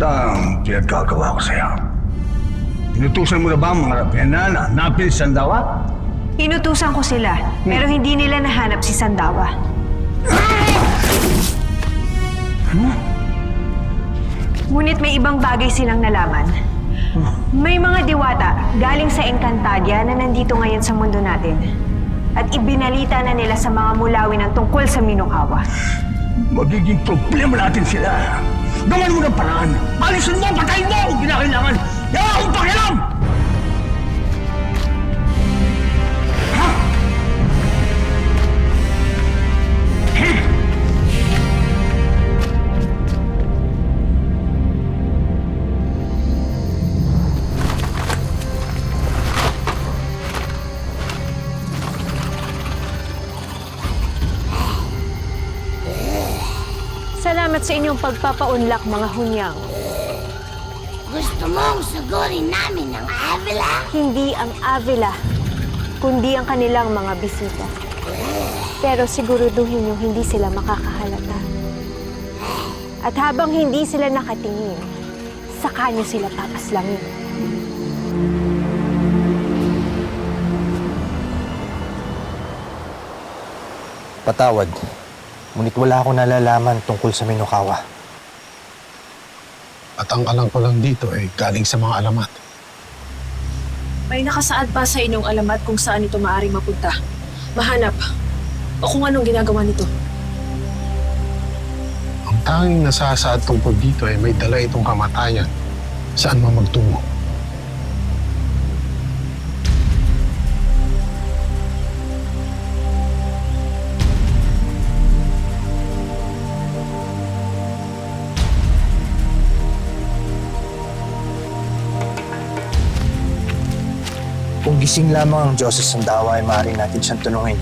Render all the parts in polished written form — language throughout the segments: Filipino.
Ang pinagkagawa ko sa'yo. Inutusan mo na ba ang mga Rapena na hanapin si Sandawa? Inutusan ko sila, pero hindi nila nahanap si Sandawa. Ngunit may ibang bagay silang nalaman. May mga diwata galing sa Encantadia na nandito ngayon sa mundo natin. At ibinalita na nila sa mga mulawin ang tungkol sa Minokawa. Magiging problema natin sila. Gawan mo ng paraan. Alisin mo, patayin mo kung kinakailangan. Yawa akong pakialam! Ha? Salamat sa inyong pagpapaunlak, mga hunyang. Gusto mong sugurin namin ang Avila? Hindi ang Avila, kundi ang kanilang mga bisita. Pero siguraduhin nyo hindi sila makakahalata. At habang hindi sila nakatingin, saka nyo sila papaslangin. Patawad. Ngunit wala akong nalalaman tungkol sa Minokawa. At ang alam ko lang dito ay galing sa mga alamat. May nakasaad pa sa inyong alamat kung saan ito maaaring mapunta. Mahanap. O kung anong ginagawa nito. Ang tanging nasasaad tungkol dito ay may dala itong kamatayan. Saan man magtungo. Kung gising lamang ang Diyos sa Sandawa ay maaari natin siyang tanungin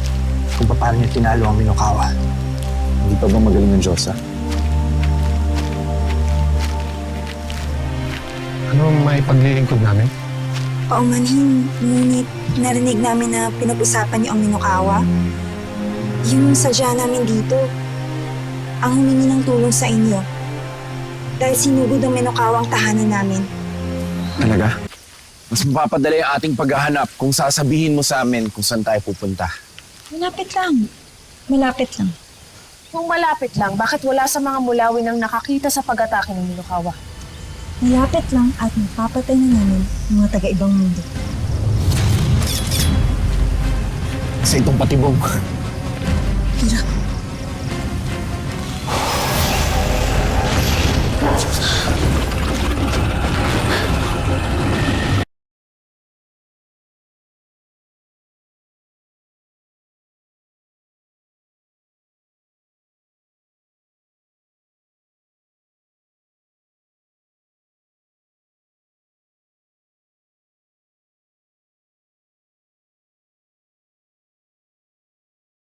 kung paano niya tinalo ang Minokawa. Hindi pa ba magaling ng Diyosa? Ano ang may paglilingkod namin? Paumanhin, ngunit narinig namin na pinag-usapan niyo ang Minokawa. Yung sadya namin dito, ang humingi ng tulong sa inyo. Dahil sinugod ang Minokawa ang tahanan namin. Talaga? Mas mapapadali ang ating paghahanap kung sasabihin mo sa amin kung saan tayo pupunta. Malapit lang. Malapit lang. Kung malapit lang, bakit wala sa mga mulawin ang nakakita sa pag-atake ng Minokawa? Malapit lang at mapapatay na namin ang mga taga-ibang mundo. Sa itong patibong. Tira.